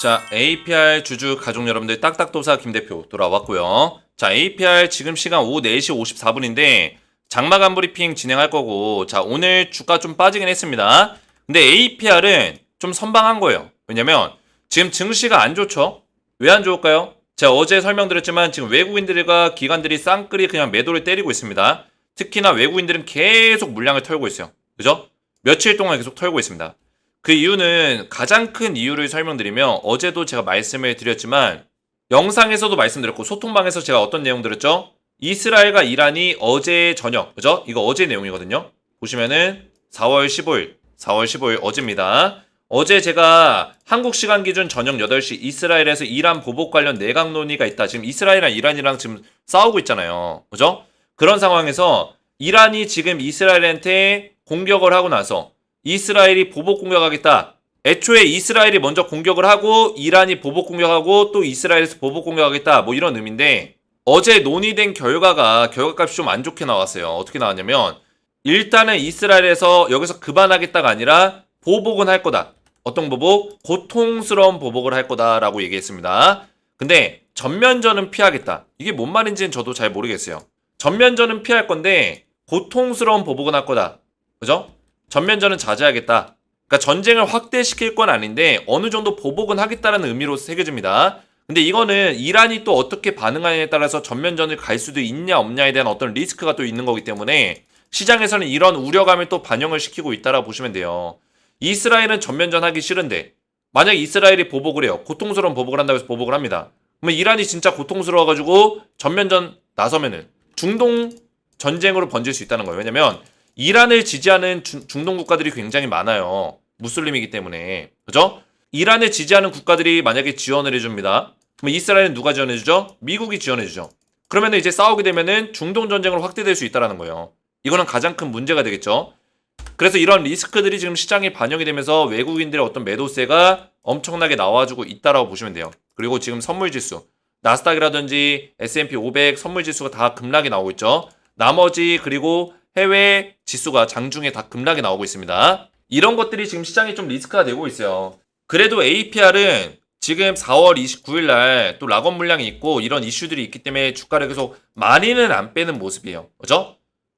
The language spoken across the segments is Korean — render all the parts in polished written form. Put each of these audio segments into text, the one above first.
자, APR 주주 가족 여러분들 딱딱도사 김대표 돌아왔고요. 자, APR 지금 시간 오후 4시 54분인데 장마감 브리핑 진행할 거고, 자, 오늘 주가 좀 빠지긴 했습니다. 근데 APR은 좀 선방한 거예요. 왜냐면 지금 증시가 안 좋죠? 왜 안 좋을까요? 제가 어제 설명드렸지만 지금 외국인들과 기관들이 쌍끌이 그냥 매도를 때리고 있습니다. 특히나 외국인들은 계속 물량을 털고 있어요. 그죠? 며칠 동안 계속 털고 있습니다. 그 이유는 가장 큰 이유를 설명드리면 어제도 제가 말씀을 드렸지만 영상에서도 말씀드렸고 소통방에서 제가 어떤 내용 드렸죠? 이스라엘과 이란이 어제 저녁, 그죠? 이거 어제 내용이거든요. 보시면은 4월 15일 어제입니다. 어제 제가 한국 시간 기준 저녁 8시 이스라엘에서 이란 보복 관련 내각 논의가 있다. 지금 이스라엘이랑 이란이랑 지금 싸우고 있잖아요. 그죠? 그런 상황에서 이란이 지금 이스라엘한테 공격을 하고 나서 이스라엘이 보복 공격하겠다. 애초에 이스라엘이 먼저 공격을 하고 이란이 보복 공격하고 또 이스라엘에서 보복 공격하겠다. 뭐 이런 의미인데 어제 논의된 결과값이 좀 안 좋게 나왔어요. 어떻게 나왔냐면 일단은 이스라엘에서 여기서 그만하겠다가 아니라 보복은 할 거다. 어떤 보복? 고통스러운 보복을 할 거다라고 얘기했습니다. 근데 전면전은 피하겠다. 이게 뭔 말인지는 저도 잘 모르겠어요. 전면전은 피할 건데 고통스러운 보복은 할 거다. 그죠? 전면전은 자제하겠다. 그러니까 전쟁을 확대시킬 건 아닌데 어느 정도 보복은 하겠다라는 의미로 새겨집니다. 근데 이거는 이란이 또 어떻게 반응하느냐에 따라서 전면전을 갈 수도 있냐 없냐에 대한 어떤 리스크가 또 있는 거기 때문에 시장에서는 이런 우려감을 또 반영을 시키고 있다라 보시면 돼요. 이스라엘은 전면전 하기 싫은데 만약 이스라엘이 보복을 해요. 고통스러운 보복을 한다고 해서 보복을 합니다. 그러면 이란이 진짜 고통스러워가지고 전면전 나서면은 중동 전쟁으로 번질 수 있다는 거예요. 왜냐면 이란을 지지하는 중동 국가들이 굉장히 많아요. 무슬림이기 때문에. 그죠? 이란을 지지하는 국가들이 만약에 지원을 해줍니다. 그럼 이스라엘은 누가 지원해주죠? 미국이 지원해주죠. 그러면 이제 싸우게 되면은 중동 전쟁으로 확대될 수 있다는 거예요. 이거는 가장 큰 문제가 되겠죠. 그래서 이런 리스크들이 지금 시장에 반영이 되면서 외국인들의 어떤 매도세가 엄청나게 나와주고 있다라고 보시면 돼요. 그리고 지금 선물지수, 나스닥이라든지 S&P 500 선물지수가 다 급락이 나오고 있죠. 나머지 그리고 해외 지수가 장중에 다 급락이 나오고 있습니다. 이런 것들이 지금 시장에 좀 리스크가 되고 있어요. 그래도 APR은 지금 4월 29일 날 또 락업 물량이 있고 이런 이슈들이 있기 때문에 주가를 계속 많이는 안 빼는 모습이에요. 그죠?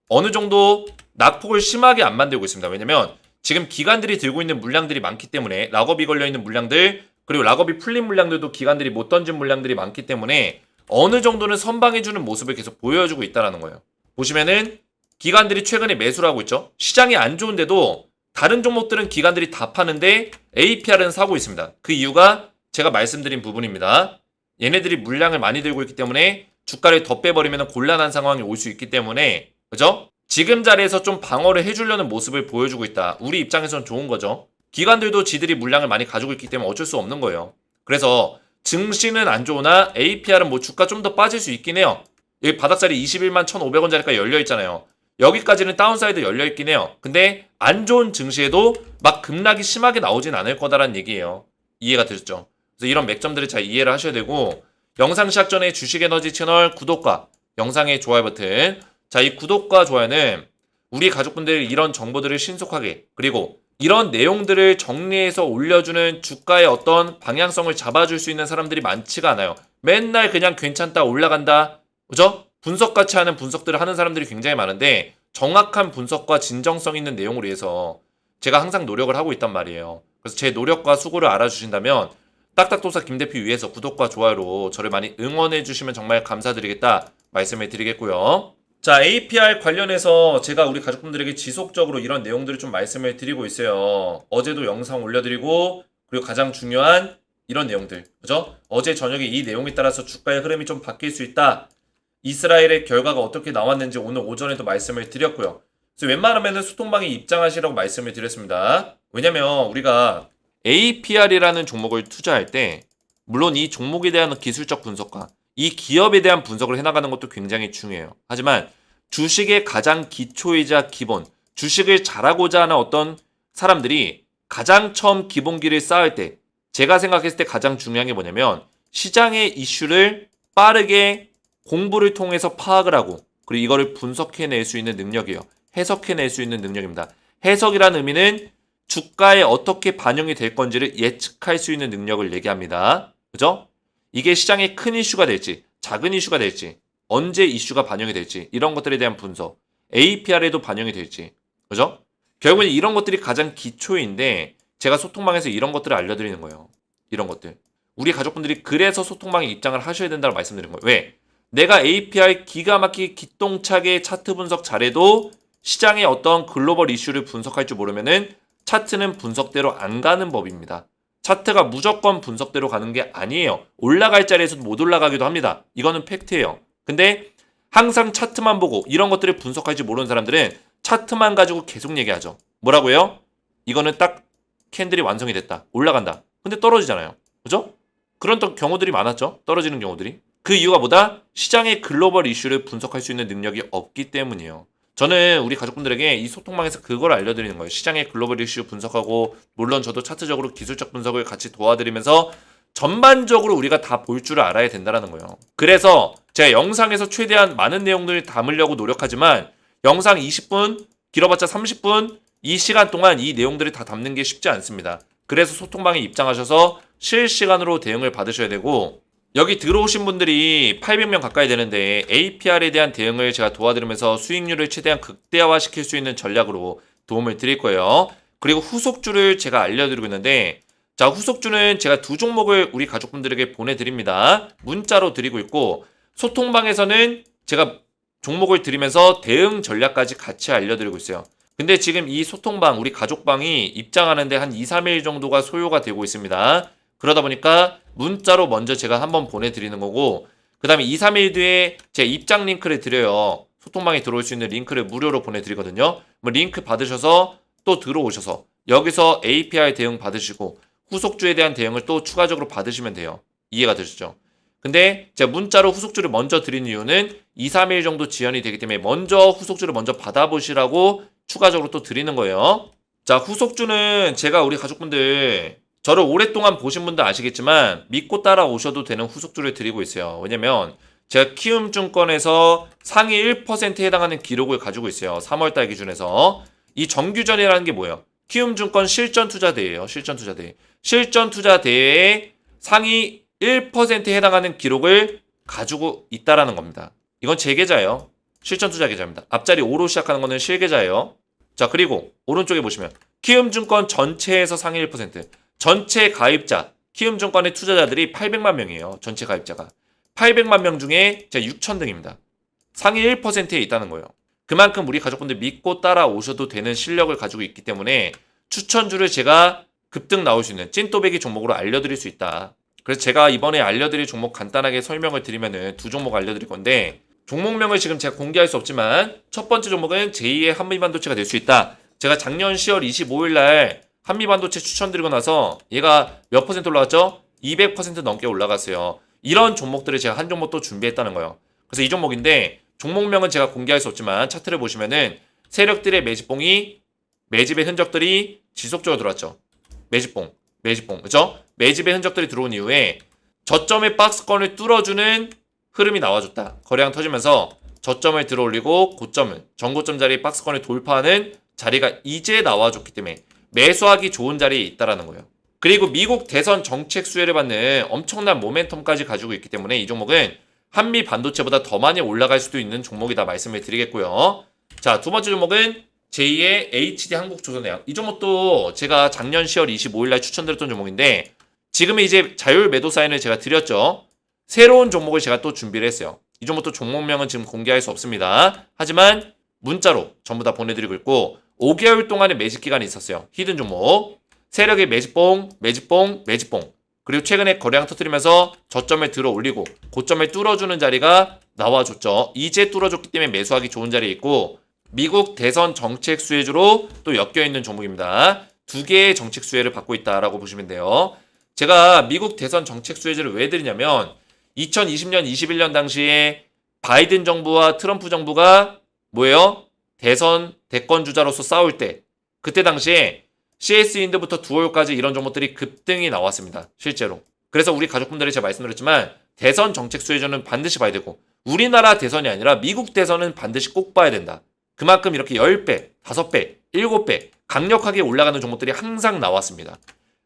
어느 정도 낙폭을 심하게 안 만들고 있습니다. 왜냐면 지금 기관들이 들고 있는 물량들이 많기 때문에 락업이 걸려있는 물량들 그리고 락업이 풀린 물량들도 기관들이 못 던진 물량들이 많기 때문에 어느 정도는 선방해주는 모습을 계속 보여주고 있다는 거예요. 보시면은 기관들이 최근에 매수를 하고 있죠. 시장이 안 좋은데도 다른 종목들은 기관들이 다 파는데 APR은 사고 있습니다. 그 이유가 제가 말씀드린 부분입니다. 얘네들이 물량을 많이 들고 있기 때문에 주가를 더 빼버리면 곤란한 상황이 올 수 있기 때문에 그죠? 지금 자리에서 좀 방어를 해주려는 모습을 보여주고 있다. 우리 입장에서는 좋은 거죠. 기관들도 지들이 물량을 많이 가지고 있기 때문에 어쩔 수 없는 거예요. 그래서 증시는 안 좋으나 APR은 뭐 주가 좀 더 빠질 수 있긴 해요. 여기 바닥자리 21만 1,500원짜리가 열려 있잖아요. 여기까지는 다운사이드 열려있긴 해요. 근데 안 좋은 증시에도 막 급락이 심하게 나오진 않을 거다라는 얘기예요. 이해가 되셨죠? 그래서 이런 맥점들을 잘 이해를 하셔야 되고 영상 시작 전에 주식에너지 채널 구독과 영상의 좋아요 버튼 자, 이 구독과 좋아요는 우리 가족분들 이런 정보들을 신속하게 그리고 이런 내용들을 정리해서 올려주는 주가의 어떤 방향성을 잡아줄 수 있는 사람들이 많지가 않아요. 맨날 그냥 괜찮다 올라간다 그죠? 분석같이 하는 분석들을 하는 사람들이 굉장히 많은데 정확한 분석과 진정성 있는 내용을 위해서 제가 항상 노력을 하고 있단 말이에요. 그래서 제 노력과 수고를 알아주신다면 딱딱도사 김대표 위해서 구독과 좋아요로 저를 많이 응원해 주시면 정말 감사드리겠다 말씀을 드리겠고요. 자, APR 관련해서 제가 우리 가족분들에게 지속적으로 이런 내용들을 좀 말씀을 드리고 있어요. 어제도 영상 올려드리고 그리고 가장 중요한 이런 내용들 그죠? 어제 저녁에 이 내용에 따라서 주가의 흐름이 좀 바뀔 수 있다. 이스라엘의 결과가 어떻게 나왔는지 오늘 오전에도 말씀을 드렸고요. 그래서 웬만하면 소통방에 입장하시라고 말씀을 드렸습니다. 왜냐면 우리가 APR이라는 종목을 투자할 때 물론 이 종목에 대한 기술적 분석과 이 기업에 대한 분석을 해나가는 것도 굉장히 중요해요. 하지만 주식의 가장 기초이자 기본, 주식을 잘하고자 하는 어떤 사람들이 가장 처음 기본기를 쌓을 때 제가 생각했을 때 가장 중요한 게 뭐냐면 시장의 이슈를 빠르게 공부를 통해서 파악을 하고 그리고 이거를 분석해낼 수 있는 능력이에요. 해석해낼 수 있는 능력입니다. 해석이라는 의미는 주가에 어떻게 반영이 될 건지를 예측할 수 있는 능력을 얘기합니다. 그죠? 이게 시장에 큰 이슈가 될지, 작은 이슈가 될지, 언제 이슈가 반영이 될지, 이런 것들에 대한 분석, APR에도 반영이 될지, 그죠? 결국엔 이런 것들이 가장 기초인데, 제가 소통방에서 이런 것들을 알려드리는 거예요. 이런 것들. 우리 가족분들이 그래서 소통방에 입장을 하셔야 된다고 말씀드린 거예요. 왜? 내가 APR 기가 막히게 기똥차게 차트 분석 잘해도 시장의 어떤 글로벌 이슈를 분석할 줄 모르면은 차트는 분석대로 안 가는 법입니다. 차트가 무조건 분석대로 가는 게 아니에요. 올라갈 자리에서도 못 올라가기도 합니다. 이거는 팩트예요. 근데 항상 차트만 보고 이런 것들을 분석할 줄 모르는 사람들은 차트만 가지고 계속 얘기하죠. 뭐라고요? 이거는 딱 캔들이 완성이 됐다. 올라간다. 근데 떨어지잖아요. 그죠? 그런 경우들이 많았죠. 떨어지는 경우들이. 그 이유가 뭐다? 시장의 글로벌 이슈를 분석할 수 있는 능력이 없기 때문이에요. 저는 우리 가족분들에게 이 소통방에서 그걸 알려드리는 거예요. 시장의 글로벌 이슈 분석하고, 물론 저도 차트적으로 기술적 분석을 같이 도와드리면서 전반적으로 우리가 다 볼 줄을 알아야 된다는 거예요. 그래서 제가 영상에서 최대한 많은 내용들을 담으려고 노력하지만 영상 20분, 길어봤자 30분, 이 시간 동안 이 내용들을 다 담는 게 쉽지 않습니다. 그래서 소통방에 입장하셔서 실시간으로 대응을 받으셔야 되고, 여기 들어오신 분들이 800명 가까이 되는데 APR에 대한 대응을 제가 도와드리면서 수익률을 최대한 극대화시킬 수 있는 전략으로 도움을 드릴 거예요. 그리고 후속주를 제가 알려드리고 있는데, 자, 후속주는 제가 두 종목을 우리 가족분들에게 보내드립니다. 문자로 드리고 있고, 소통방에서는 제가 종목을 드리면서 대응 전략까지 같이 알려드리고 있어요. 근데 지금 이 소통방, 우리 가족방이 입장하는데 한 2, 3일 정도가 소요가 되고 있습니다. 그러다 보니까 문자로 먼저 제가 한번 보내드리는 거고, 그 다음에 2, 3일 뒤에 제 입장 링크를 드려요. 소통방에 들어올 수 있는 링크를 무료로 보내드리거든요. 뭐 링크 받으셔서 또 들어오셔서 여기서 API 대응 받으시고 후속주에 대한 대응을 또 추가적으로 받으시면 돼요. 이해가 되시죠? 근데 제가 문자로 후속주를 먼저 드린 이유는 2, 3일 정도 지연이 되기 때문에 먼저 후속주를 먼저 받아보시라고 추가적으로 또 드리는 거예요. 자, 후속주는 제가 우리 가족분들, 저를 오랫동안 보신 분들 아시겠지만 믿고 따라오셔도 되는 후속주를 드리고 있어요. 왜냐면 제가 키움증권에서 상위 1%에 해당하는 기록을 가지고 있어요. 3월달 기준에서. 이 정규전이라는 게 뭐예요? 키움증권 실전투자대회예요. 실전투자대회. 실전투자대회에 상위 1%에 해당하는 기록을 가지고 있다라는 겁니다. 이건 제 계좌예요. 실전투자 계좌입니다. 앞자리 5로 시작하는 거는 실계좌예요. 자, 그리고 오른쪽에 보시면 키움증권 전체에서 상위 1%, 전체 가입자, 키움증권의 투자자들이 800만 명이에요. 전체 가입자가. 800만 명 중에 제가 6천 등입니다. 상위 1%에 있다는 거예요. 그만큼 우리 가족분들 믿고 따라오셔도 되는 실력을 가지고 있기 때문에 추천주를 제가 급등 나올 수 있는 찐또배기 종목으로 알려드릴 수 있다. 그래서 제가 이번에 알려드릴 종목 간단하게 설명을 드리면은 두 종목 알려드릴 건데, 종목명을 지금 제가 공개할 수 없지만 첫 번째 종목은 제2의 한미반도체가 될 수 있다. 제가 작년 10월 25일 날 한미반도체 추천드리고 나서 얘가 몇 퍼센트 올라갔죠? 200% 넘게 올라갔어요. 이런 종목들을 제가 한 종목 또 준비했다는 거예요. 그래서 이 종목인데 종목명은 제가 공개할 수 없지만 차트를 보시면은 세력들의 매집봉의 매집의 흔적들이 지속적으로 들어왔죠. 매집봉, 그죠? 매집의 흔적들이 들어온 이후에 저점의 박스권을 뚫어주는 흐름이 나와줬다. 거래량 터지면서 저점을 들어올리고 고점을, 전고점 자리 박스권을 돌파하는 자리가 이제 나와줬기 때문에 매수하기 좋은 자리에 있다라는 거예요. 그리고 미국 대선 정책 수혜를 받는 엄청난 모멘텀까지 가지고 있기 때문에 이 종목은 한미 반도체보다 더 많이 올라갈 수도 있는 종목이다 말씀을 드리겠고요. 자, 두 번째 종목은 제2의 HD 한국조선해양. 이 종목도 제가 작년 10월 25일 날 추천드렸던 종목인데 지금은 이제 자율 매도 사인을 제가 드렸죠. 새로운 종목을 제가 또 준비를 했어요. 이 종목도 종목명은 지금 공개할 수 없습니다. 하지만 문자로 전부 다 보내드리고 있고 5개월 동안의 매집 기간이 있었어요. 히든 종목. 세력의 매집봉. 그리고 최근에 거래량 터뜨리면서 저점을 들어 올리고 고점을 뚫어주는 자리가 나와줬죠. 이제 뚫어줬기 때문에 매수하기 좋은 자리에 있고 미국 대선 정책 수혜주로 또 엮여있는 종목입니다. 두 개의 정책 수혜를 받고 있다라고 보시면 돼요. 제가 미국 대선 정책 수혜주를 왜 드리냐면 2020년, 21년 당시에 바이든 정부와 트럼프 정부가 뭐예요? 대권 주자로서 싸울 때 그때 당시에 CS인드부터 두올까지 이런 종목들이 급등이 나왔습니다. 실제로. 그래서 우리 가족분들이 제가 말씀드렸지만 대선 정책 수혜주는 반드시 봐야 되고 우리나라 대선이 아니라 미국 대선은 반드시 꼭 봐야 된다. 그만큼 이렇게 10배, 5배, 7배 강력하게 올라가는 종목들이 항상 나왔습니다.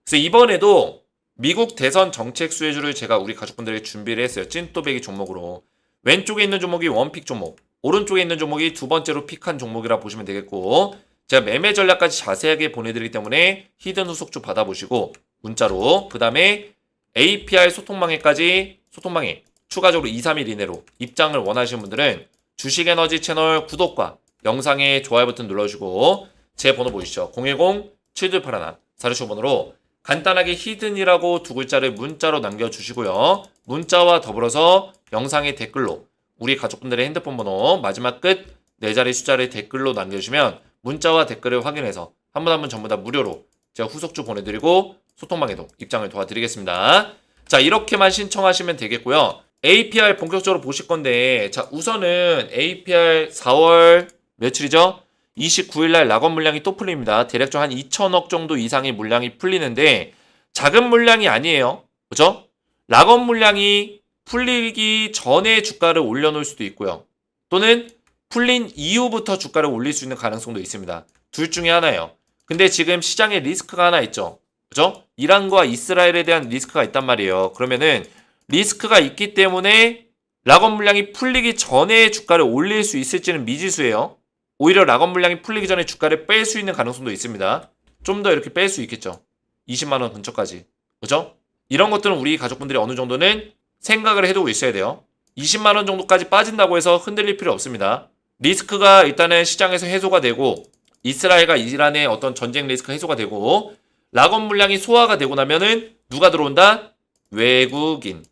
그래서 이번에도 미국 대선 정책 수혜주를 제가 우리 가족분들에게 준비를 했어요. 찐또배기 종목으로. 왼쪽에 있는 종목이 원픽 종목, 오른쪽에 있는 종목이 두 번째로 픽한 종목이라 보시면 되겠고, 제가 매매 전략까지 자세하게 보내드리기 때문에 히든 후속주 받아보시고 문자로, 그 다음에 APR 소통망에까지, 소통망에 추가적으로 2, 3일 이내로 입장을 원하시는 분들은 주식에너지 채널 구독과 영상에 좋아요 버튼 눌러주시고 제 번호 보이시죠? 010-7281-46번으로 간단하게 히든이라고 두 글자를 문자로 남겨주시고요. 문자와 더불어서 영상의 댓글로 우리 가족분들의 핸드폰 번호 마지막 끝 4자리 숫자를 댓글로 남겨주시면 문자와 댓글을 확인해서 한 분 한 분 전부 다 무료로 제가 후속주 보내드리고 소통방에도 입장을 도와드리겠습니다. 자, 이렇게만 신청하시면 되겠고요. APR 본격적으로 보실 건데, 자, 우선은 APR 4월 며칠이죠? 29일날 락업 물량이 또 풀립니다. 대략적 한 2천억 정도 이상의 물량이 풀리는데 작은 물량이 아니에요. 그죠? 락업 물량이 풀리기 전에 주가를 올려놓을 수도 있고요. 또는 풀린 이후부터 주가를 올릴 수 있는 가능성도 있습니다. 둘 중에 하나예요. 근데 지금 시장에 리스크가 하나 있죠. 그죠? 이란과 이스라엘에 대한 리스크가 있단 말이에요. 그러면은 리스크가 있기 때문에 락업 물량이 풀리기 전에 주가를 올릴 수 있을지는 미지수예요. 오히려 락업 물량이 풀리기 전에 주가를 뺄 수 있는 가능성도 있습니다. 좀 더 이렇게 뺄 수 있겠죠. 20만원 근처까지. 그죠? 이런 것들은 우리 가족분들이 어느 정도는 생각을 해두고 있어야 돼요. 20만원 정도까지 빠진다고 해서 흔들릴 필요 없습니다. 리스크가 일단은 시장에서 해소가 되고 이스라엘과 이란의 어떤 전쟁 리스크 해소가 되고 락업 물량이 소화가 되고 나면은 누가 들어온다? 외국인.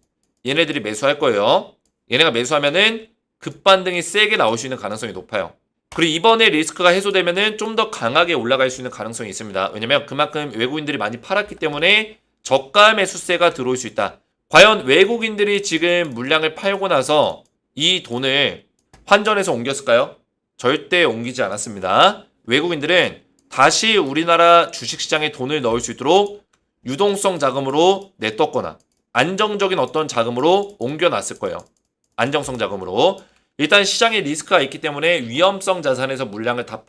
얘네들이 매수할 거예요. 얘네가 매수하면은 급반등이 세게 나올 수 있는 가능성이 높아요. 그리고 이번에 리스크가 해소되면은 좀 더 강하게 올라갈 수 있는 가능성이 있습니다. 왜냐면 그만큼 외국인들이 많이 팔았기 때문에 저가 매수세가 들어올 수 있다. 과연 외국인들이 지금 물량을 팔고 나서 이 돈을 환전해서 옮겼을까요? 절대 옮기지 않았습니다. 외국인들은 다시 우리나라 주식시장에 돈을 넣을 수 있도록 유동성 자금으로 내떴거나 안정적인 어떤 자금으로 옮겨놨을 거예요. 안정성 자금으로. 일단 시장에 리스크가 있기 때문에 위험성 자산에서 물량을 다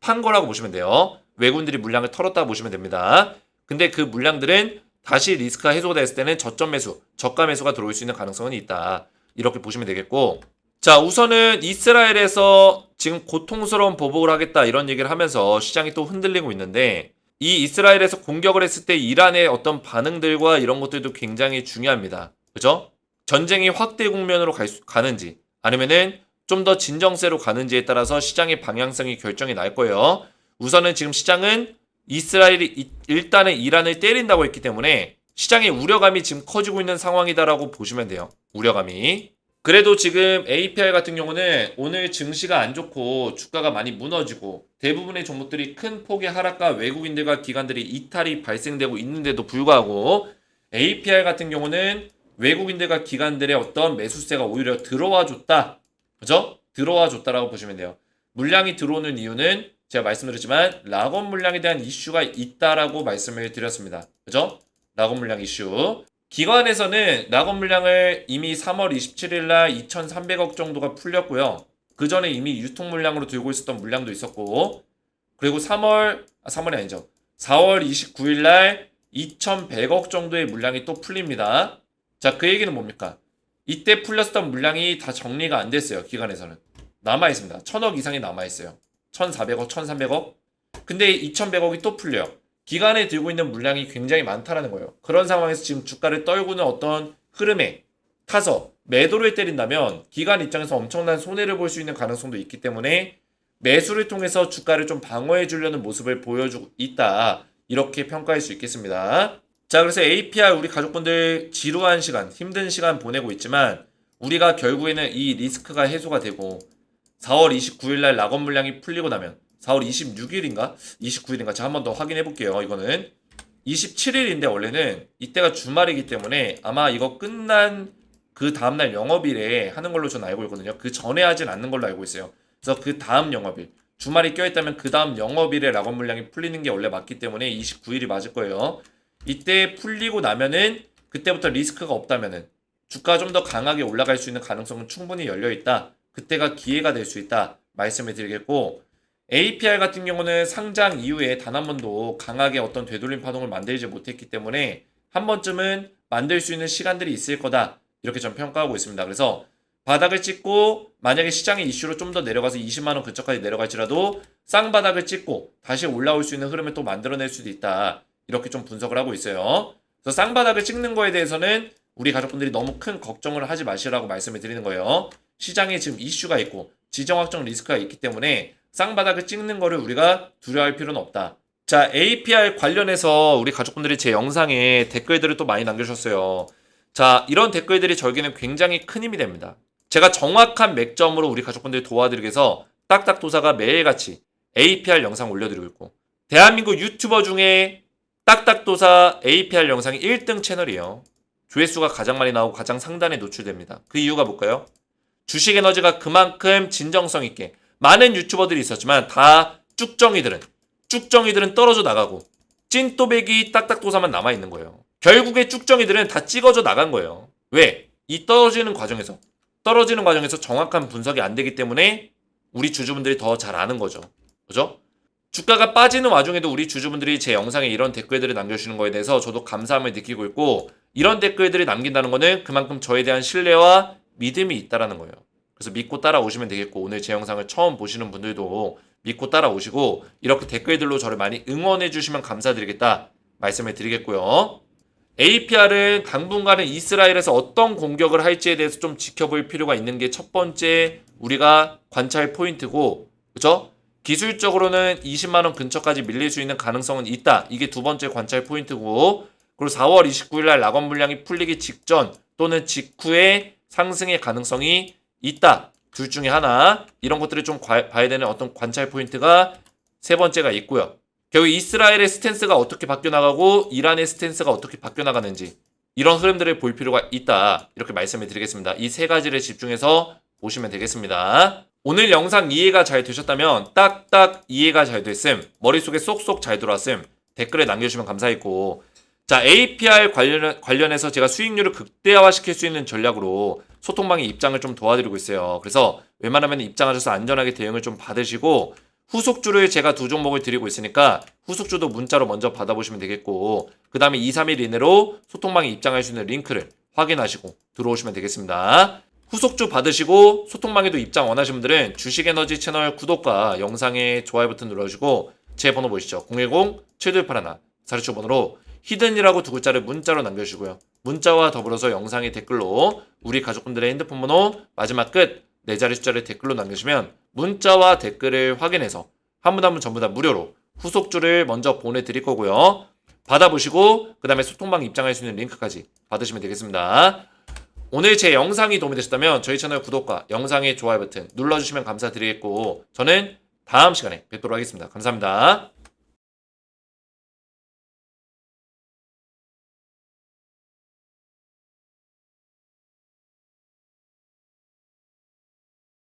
판 거라고 보시면 돼요. 외국인들이 물량을 털었다고 보시면 됩니다. 근데 그 물량들은 다시 리스크가 해소가 됐을 때는 저점 매수, 저가 매수가 들어올 수 있는 가능성은 있다. 이렇게 보시면 되겠고, 자, 우선은 이스라엘에서 지금 고통스러운 보복을 하겠다 이런 얘기를 하면서 시장이 또 흔들리고 있는데, 이 이스라엘에서 공격을 했을 때 이란의 어떤 반응들과 이런 것들도 굉장히 중요합니다. 그죠? 전쟁이 확대 국면으로 가는지 아니면은 좀 더 진정세로 가는지에 따라서 시장의 방향성이 결정이 날 거예요. 우선은 지금 시장은 이스라엘이 일단은 이란을 때린다고 했기 때문에 시장의 우려감이 지금 커지고 있는 상황이다라고 보시면 돼요. 우려감이. 그래도 지금 APR 같은 경우는 오늘 증시가 안 좋고 주가가 많이 무너지고 대부분의 종목들이 큰 폭의 하락과 외국인들과 기관들이 이탈이 발생되고 있는데도 불구하고 APR 같은 경우는 외국인들과 기관들의 어떤 매수세가 오히려 들어와 줬다. 그죠? 들어와 줬다라고 보시면 돼요. 물량이 들어오는 이유는 제가 말씀드렸지만 락업 물량에 대한 이슈가 있다라고 말씀을 드렸습니다. 그죠? 락업 물량 이슈. 기관에서는 락업 물량을 이미 3월 27일 날 2,300억 정도가 풀렸고요. 그 전에 이미 유통 물량으로 들고 있었던 물량도 있었고, 그리고 3월이 아니죠. 4월 29일 날 2,100억 정도의 물량이 또 풀립니다. 자, 그 얘기는 뭡니까? 이때 풀렸던 물량이 다 정리가 안 됐어요. 기관에서는. 남아있습니다. 1,000억 이상이 남아있어요. 1,400억, 1,300억. 근데 2,100억이 또 풀려요. 기관에 들고 있는 물량이 굉장히 많다라는 거예요. 그런 상황에서 지금 주가를 떨구는 어떤 흐름에 타서 매도를 때린다면 기관 입장에서 엄청난 손해를 볼 수 있는 가능성도 있기 때문에 매수를 통해서 주가를 좀 방어해 주려는 모습을 보여주고 있다. 이렇게 평가할 수 있겠습니다. 자, 그래서 APR 우리 가족분들 지루한 시간, 힘든 시간 보내고 있지만 우리가 결국에는 이 리스크가 해소가 되고 4월 29일 날 락업 물량이 풀리고 나면 4월 26일인가? 29일인가? 제가 한 번 더 확인해 볼게요. 이거는 27일인데 원래는 이때가 주말이기 때문에 아마 이거 끝난 그 다음날 영업일에 하는 걸로 저는 알고 있거든요. 그 전에 하진 않는 걸로 알고 있어요. 그래서 그 다음 영업일, 주말이 껴있다면 그 다음 영업일에 락업 물량이 풀리는 게 원래 맞기 때문에 29일이 맞을 거예요. 이때 풀리고 나면은 그때부터 리스크가 없다면은 주가가 좀 더 강하게 올라갈 수 있는 가능성은 충분히 열려있다. 그때가 기회가 될 수 있다. 말씀을 드리겠고, APR 같은 경우는 상장 이후에 단 한 번도 강하게 어떤 되돌림 파동을 만들지 못했기 때문에 한 번쯤은 만들 수 있는 시간들이 있을 거다. 이렇게 전 평가하고 있습니다. 그래서 바닥을 찍고 만약에 시장의 이슈로 좀 더 내려가서 20만 원 근처까지 내려갈지라도 쌍바닥을 찍고 다시 올라올 수 있는 흐름을 또 만들어낼 수도 있다. 이렇게 좀 분석을 하고 있어요. 그래서 쌍바닥을 찍는 거에 대해서는 우리 가족분들이 너무 큰 걱정을 하지 마시라고 말씀을 드리는 거예요. 시장에 지금 이슈가 있고 지정 확정 리스크가 있기 때문에 쌍바닥을 찍는 거를 우리가 두려워할 필요는 없다. 자, APR 관련해서 우리 가족분들이 제 영상에 댓글들을 또 많이 남겨주셨어요. 자, 이런 댓글들이 저에게는 굉장히 큰 힘이 됩니다. 제가 정확한 맥점으로 우리 가족분들 도와드리기 위해서 딱딱도사가 매일같이 APR 영상 올려드리고 있고, 대한민국 유튜버 중에 딱딱도사 APR 영상이 1등 채널이에요. 조회수가 가장 많이 나오고 가장 상단에 노출됩니다. 그 이유가 뭘까요? 주식에너지가 그만큼 진정성 있게 많은 유튜버들이 있었지만 다 쭉정이들은 떨어져 나가고 찐또배기 딱딱도사만 남아있는 거예요. 결국에 쭉정이들은 다 찍어져 나간 거예요. 왜? 이 떨어지는 과정에서 정확한 분석이 안 되기 때문에 우리 주주분들이 더 잘 아는 거죠. 그죠? 주가가 빠지는 와중에도 우리 주주분들이 제 영상에 이런 댓글들을 남겨주시는 거에 대해서 저도 감사함을 느끼고 있고, 이런 댓글들을 남긴다는 거는 그만큼 저에 대한 신뢰와 믿음이 있다라는 거예요. 그래서 믿고 따라오시면 되겠고, 오늘 제 영상을 처음 보시는 분들도 믿고 따라오시고 이렇게 댓글들로 저를 많이 응원해 주시면 감사드리겠다 말씀을 드리겠고요. APR은 당분간은 이스라엘에서 어떤 공격을 할지에 대해서 좀 지켜볼 필요가 있는 게 첫 번째 우리가 관찰 포인트고, 그렇죠? 기술적으로는 20만 원 근처까지 밀릴 수 있는 가능성은 있다. 이게 두 번째 관찰 포인트고, 그리고 4월 29일 날 낙원 물량이 풀리기 직전 또는 직후에 상승의 가능성이 있다. 둘 중에 하나. 이런 것들을 좀 봐야 되는 어떤 관찰 포인트가 세 번째가 있고요. 결국 이스라엘의 스탠스가 어떻게 바뀌어나가고 이란의 스탠스가 어떻게 바뀌어나가는지 이런 흐름들을 볼 필요가 있다. 이렇게 말씀을 드리겠습니다. 이 세 가지를 집중해서 보시면 되겠습니다. 오늘 영상 이해가 잘 되셨다면 딱딱 이해가 잘 됐음, 머릿속에 쏙쏙 잘 들어왔음 댓글에 남겨주시면 감사했고, 자, APR 관련해서 제가 수익률을 극대화시킬 수 있는 전략으로 소통방의 입장을 좀 도와드리고 있어요. 그래서 웬만하면 입장하셔서 안전하게 대응을 좀 받으시고, 후속주를 제가 두 종목을 드리고 있으니까 후속주도 문자로 먼저 받아보시면 되겠고, 그 다음에 2, 3일 이내로 소통방에 입장할 수 있는 링크를 확인하시고 들어오시면 되겠습니다. 후속주 받으시고 소통방에도 입장 원하시는 분들은 주식에너지 채널 구독과 영상에 좋아요 버튼 눌러주시고 제 번호 보이시죠? 010-7281-467 번호로 히든이라고 두 글자를 문자로 남겨주시고요. 문자와 더불어서 영상의 댓글로 우리 가족분들의 핸드폰 번호 마지막 끝 4자리 숫자를 댓글로 남겨주시면 문자와 댓글을 확인해서 한 분 한 분 전부 다 무료로 후속주를 먼저 보내드릴 거고요. 받아보시고 그 다음에 소통방 입장할 수 있는 링크까지 받으시면 되겠습니다. 오늘 제 영상이 도움이 되셨다면 저희 채널 구독과 영상의 좋아요 버튼 눌러주시면 감사드리겠고, 저는 다음 시간에 뵙도록 하겠습니다. 감사합니다.